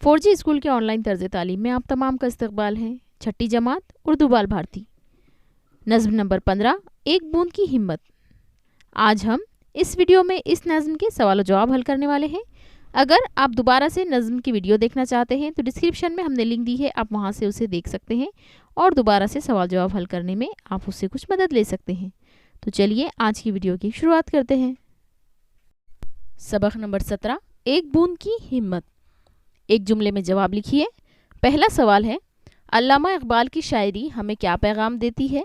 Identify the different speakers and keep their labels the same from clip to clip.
Speaker 1: 4G school کے on line طرز تعلیم میں آپ تمام کا استقبال ہے۔ چھٹی جماعت اردو بال بھارتی، نظم نمبر 15، ایک بوند کی ہمت۔ آج ہم اس ویڈیو میں اس نظم کے سوال و جواب حل کرنے والے ہیں۔ اگر آپ دوبارہ سے نظم کی ویڈیو دیکھنا چاہتے ہیں تو ڈسکرپشن میں ہم نے لنک دی ہے، آپ وہاں سے اسے دیکھ سکتے ہیں اور دوبارہ سے سوال جواب حل کرنے میں آپ اس سے کچھ مدد لے سکتے ہیں۔ تو چلیے آج کی ویڈیو کی شروعات کرتے ہیں۔ سبق نمبر 17، ایک بوند کی ہمت۔ ایک جملے میں جواب لکھیے۔ پہلا سوال ہے، علامہ اقبال کی شاعری ہمیں کیا پیغام دیتی ہے؟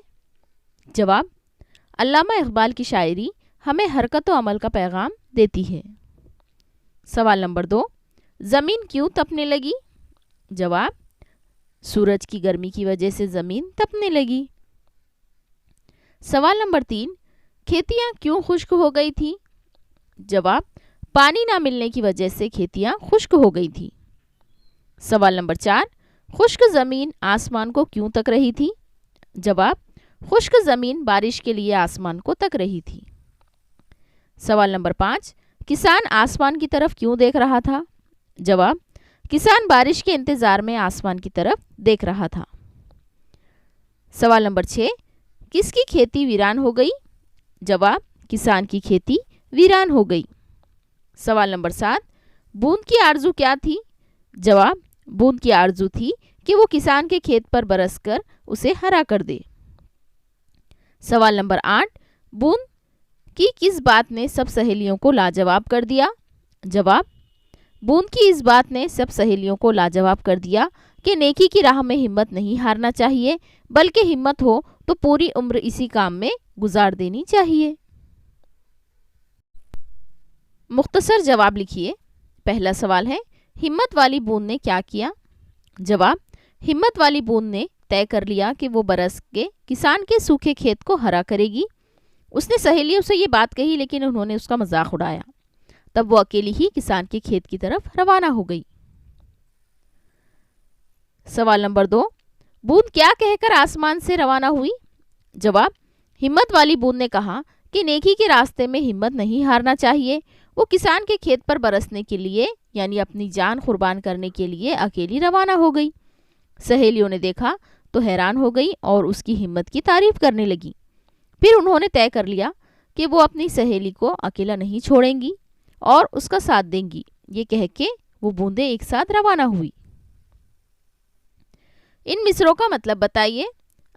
Speaker 1: جواب، علامہ اقبال کی شاعری ہمیں حرکت و عمل کا پیغام دیتی ہے۔ سوال نمبر 2، زمین کیوں تپنے لگی؟ جواب، سورج کی گرمی کی وجہ سے زمین تپنے لگی۔ سوال نمبر 3، کھیتیاں کیوں خشک ہو گئی تھی؟ جواب، پانی نہ ملنے کی وجہ سے کھیتیاں خشک ہو گئی تھی۔ سوال نمبر 4، خشک زمین آسمان کو کیوں تک رہی تھی؟ جواب، خشک زمین بارش کے لیے آسمان کو تک رہی تھی۔ سوال نمبر 5، کسان آسمان کی طرف کیوں دیکھ رہا تھا؟ جواب، کسان بارش کے انتظار میں آسمان کی طرف دیکھ رہا تھا۔ سوال نمبر 6، کس کی کھیتی ویران ہو گئی؟ جواب، کسان کی کھیتی ویران ہو گئی۔ سوال نمبر 7، بوند کی آرزو کیا تھی؟ جواب، بوند کی آرزو تھی کہ وہ کسان کے کھیت پر برس کر اسے ہرا کر دے۔ سوال نمبر 8، بوند کی کس بات نے سب سہیلیوں کو لاجواب کر دیا؟ جواب، بوند کی اس بات نے سب سہیلیوں کو لاجواب کر دیا کہ نیکی کی راہ میں ہمت نہیں ہارنا چاہیے، بلکہ ہمت ہو تو پوری عمر اسی کام میں گزار دینی چاہیے۔ مختصر جواب لکھیے۔ پہلا سوال ہے، ہمت والی بوند نے کیا کیا؟ جواب، ہمت والی بوند نے طے کر لیا کہ وہ برس کے کسان کے سوکھے کھیت کو ہرا کرے گی۔ اس نے سہیلیوں سے یہ بات کہی لیکن انہوں نے اس کا مذاق اڑایا۔ تب وہ اکیلی ہی کسان کے کھیت کی طرف روانہ ہو گئی۔ سوال نمبر 2، بوند کیا کہہ کر آسمان سے روانہ ہوئی؟ جواب، ہمت والی بوند نے کہا کہ نیکی کے راستے میں ہمت نہیں ہارنا چاہیے۔ وہ کسان کے کھیت پر برسنے کے لیے یعنی اپنی جان قربان کرنے کے لیے اکیلی روانہ ہو گئی۔ سہیلیوں نے دیکھا تو حیران ہو گئی اور اس کی ہمت کی تعریف کرنے لگی۔ پھر انہوں نے طے کر لیا کہ وہ اپنی سہیلی کو اکیلا نہیں چھوڑیں گی اور اس کا ساتھ دیں گی۔ یہ کہہ کے وہ بوندیں ایک ساتھ روانہ ہوئی۔ ان مصروں کا مطلب بتائیے۔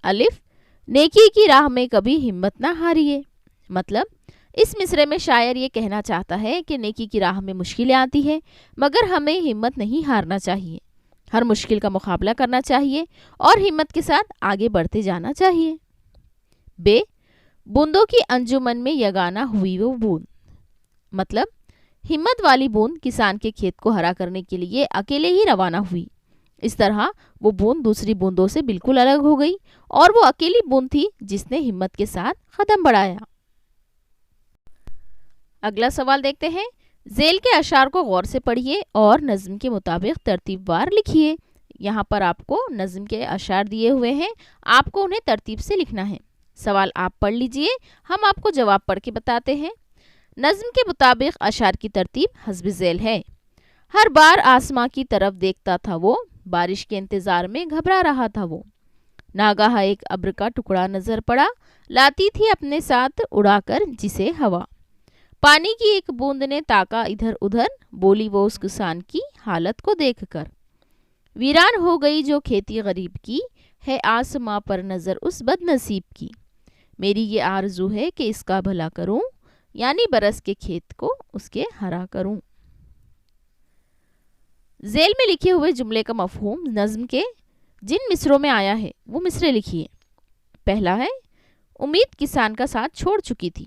Speaker 1: الف، نیکی کی راہ میں کبھی ہمت نہ ہاریے۔ مطلب، اس مصرے میں شاعر یہ کہنا چاہتا ہے کہ نیکی کی راہ میں مشکلیں آتی ہیں مگر ہمیں ہمت نہیں ہارنا چاہیے، ہر مشکل کا مقابلہ کرنا چاہیے اور ہمت کے ساتھ آگے بڑھتے جانا چاہیے۔ بے، بوندوں کی انجمن میں یگانہ ہوئی وہ بوند۔ مطلب، ہمت والی بوند کسان کے کھیت کو ہرا کرنے کے لیے اکیلے ہی روانہ ہوئی۔ اس طرح وہ بوند دوسری بوندوں سے بالکل الگ ہو گئی اور وہ اکیلی بوند تھی جس نے ہمت کے ساتھ قدم بڑھایا۔ اگلا سوال دیکھتے ہیں۔ ذیل کے اشعار کو غور سے پڑھیے اور نظم کے مطابق ترتیب وار لکھیے۔ یہاں پر آپ کو نظم کے اشعار دیے ہوئے ہیں، آپ کو انہیں ترتیب سے لکھنا ہے۔ سوال آپ پڑھ لیجئے، ہم آپ کو جواب پڑھ کے بتاتے ہیں۔ نظم کے مطابق اشعار کی ترتیب حسب ذیل ہے۔ ہر بار آسماں کی طرف دیکھتا تھا وہ، بارش کے انتظار میں گھبرا رہا تھا وہ۔ ناگاہ ایک ابر کا ٹکڑا نظر پڑا، لاتی تھی اپنے ساتھ اڑا کر جسے ہوا۔ پانی کی ایک بوند نے تاکا ادھر ادھر، بولی وہ اس کسان کی حالت کو دیکھ کر۔ ویران ہو گئی جو کھیتی غریب کی، ہے آسماں پر نظر اس بد نصیب کی۔ میری یہ آرزو ہے کہ اس کا بھلا کروں، یعنی برس کے کھیت کو اس کے ہرا کروں۔ ذیل میں لکھے ہوئے جملے کا مفہوم نظم کے جن مصروں میں آیا ہے وہ مصرے لکھیے۔ پہلا ہے، امید کسان کا ساتھ چھوڑ چکی تھی۔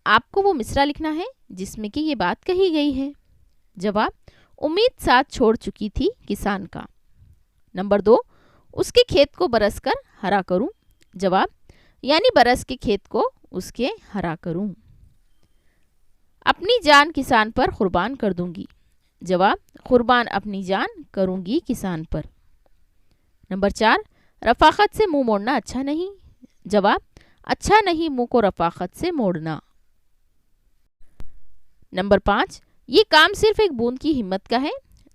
Speaker 1: آپ کو وہ مصرع لکھنا ہے جس میں کہ یہ بات کہی گئی ہے۔ جواب، امید ساتھ چھوڑ چکی تھی کسان کا۔ نمبر 2، اس کے کھیت کو برس کر ہرا کروں۔ جواب، یعنی برس کے کھیت کو اس کے ہرا کروں۔ اپنی جان کسان پر قربان کر دوں گی۔ جواب، قربان اپنی جان کروں گی کسان پر۔ نمبر 4، رفاقت سے منہ موڑنا اچھا نہیں۔ جواب، اچھا نہیں منہ کو رفاقت سے موڑنا۔ نمبر 5، یہ کام صرف ایک بوند کی ہمت کا ہے۔